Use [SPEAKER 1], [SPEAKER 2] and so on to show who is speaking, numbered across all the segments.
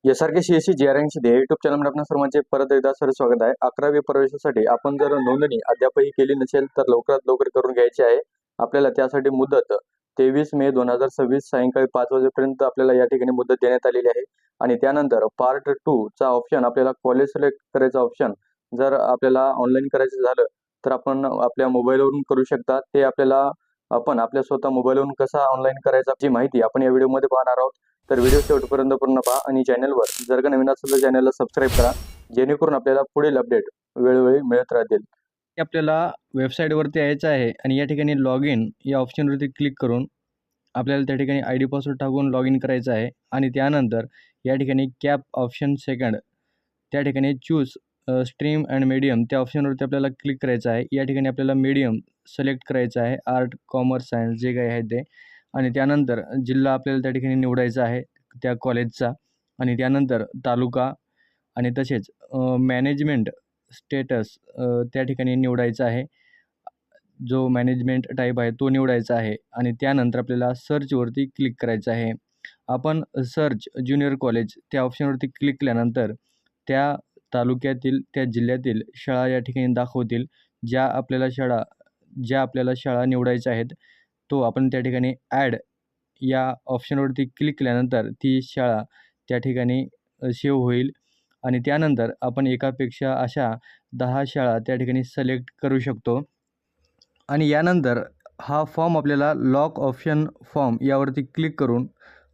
[SPEAKER 1] यासारखे सी जी.आर.एन.शी दे युट्यूब चॅनलमध्ये आपल्या सर्वांचे परत एकदा सर स्वागत आहे. 11वी प्रवेशासाठी आपण जर नोंदणी अद्यापही केली नसेल तर लवकरात लवकर करून घ्यायची आहे. आपल्याला त्यासाठी मुदत 23 मे 2026 सायंकाळी 5 वाजेपर्यंत आपल्याला या ठिकाणी मुदत देण्यात आलेली आहे. आणि त्यानंतर पार्ट 2 चा ऑप्शन आपल्याला कॉलेज सिलेक्ट करायचा ऑप्शन जर आपल्याला ऑनलाईन करायचं झालं तर आपण आपल्या मोबाईलवरून करू शकता. ते आपण आपल्या स्वतः मोबाईलवरून कसा ऑनलाईन करायचा ची माहिती आपण या व्हिडिओमध्ये पाहणार आहोत. तर व्हिडिओ शेवटपर्यंत पूर्ण पहा आणि चॅनलवर जर का नवीन असेल तर चॅनलला सबस्क्राईब करा, जेणेकरून आपल्याला पुढील अपडेट वेळोवेळी मिळत राहतील.
[SPEAKER 2] आपल्याला वेबसाईटवरती यायचं आहे आणि या ठिकाणी लॉग इन या ऑप्शनवरती क्लिक करून आपल्याला त्या ठिकाणी ID पासवर्ड टाकून लॉग इन करायचं आहे. आणि त्यानंतर या ठिकाणी कॅप ऑप्शन सेकंड त्या ठिकाणी चूज स्ट्रीम अँड मीडियम त्या ऑप्शनवरती आपल्याला क्लिक करायचं आहे. या ठिकाणी आपल्याला मीडियम सिलेक्ट करायचं आहे, आर्ट, कॉमर्स, सायन्स जे काही आहे ते. आणि त्यानंतर जिल्हा आपल्याला त्या ठिकाणी निवडायचा आहे त्या कॉलेजचा. आणि त्यानंतर तालुका आणि तसेच मॅनेजमेंट स्टेटस त्या ठिकाणी निवडायचा आहे. जो मॅनेजमेंट टाईप आहे तो निवडायचा आहे. आणि त्यानंतर आपल्याला सर्चवरती क्लिक करायचं आहे. आपण सर्च ज्युनियर कॉलेज त्या ऑप्शनवरती क्लिक केल्यानंतर त्या तालुक्यातील, त्या जिल्ह्यातील शाळा या ठिकाणी दाखवतील. ज्या आपल्याला शाळा निवडायच्या आहेत, तो आपण त्या ठिकाणी ॲड या ऑप्शनवरती क्लिक केल्यानंतर ती शाळा त्या ठिकाणी सेव्ह होईल. आणि त्यानंतर आपण एकापेक्षा अशा 10 शाळा त्या ठिकाणी सिलेक्ट करू शकतो. आणि यानंतर हा फॉर्म आपल्याला लॉक ऑप्शन फॉर्म यावरती क्लिक करून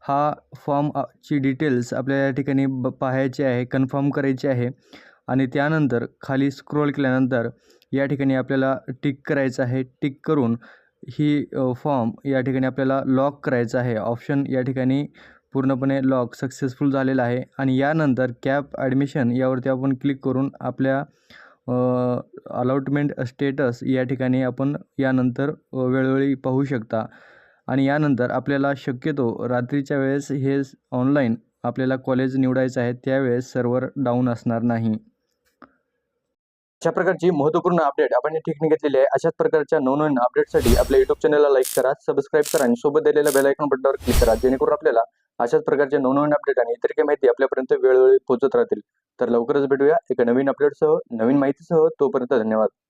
[SPEAKER 2] हा ची डिटेल्स आपल्याला या ठिकाणी पाहायची आहे, कन्फर्म करायची आहे. आणि त्यानंतर खाली स्क्रोल केल्यानंतर या ठिकाणी आपल्याला टिक करायचं आहे. टिक करून ही फॉर्म या ठिकाणी आपल्याला लॉक करायचं आहे. ऑप्शन या ठिकाणी पूर्णपणे लॉक सक्सेसफुल झालेला आहे. आणि यानंतर कॅप ॲडमिशन यावरती आपण क्लिक करून आपल्या अलॉटमेंट स्टेटस या ठिकाणी आपण यानंतर वेळोवेळी पाहू शकता. आणि यानंतर आपल्याला शक्यतो रात्रीच्या वेळेस हे ऑनलाईन आपल्याला कॉलेज निवडायचं आहे, त्यावेळेस सर्व्हर डाऊन असणार नाही.
[SPEAKER 1] अशा प्रकारची महत्त्वपूर्ण अपडेट आपण या ठिकाणी घेतलेली आहे. अशाच प्रकारच्या नवनवीन अपडेटसाठी आपल्या युट्यूब चॅनलला लाईक करा, सबस्क्राईब करा आणि सोबत दिलेल्या बेल आयकॉन बटनावर क्लिक करा, जेणेकरून आपल्याला अशाच प्रकारचे नवनवीन अपडेट आणि इतर काही माहिती आपल्यापर्यंत वेळोवेळी पोहोचत राहतील. तर लवकरच भेटूया एका नवीन अपडेटसह, नवीन माहितीसह. तोपर्यंत धन्यवाद.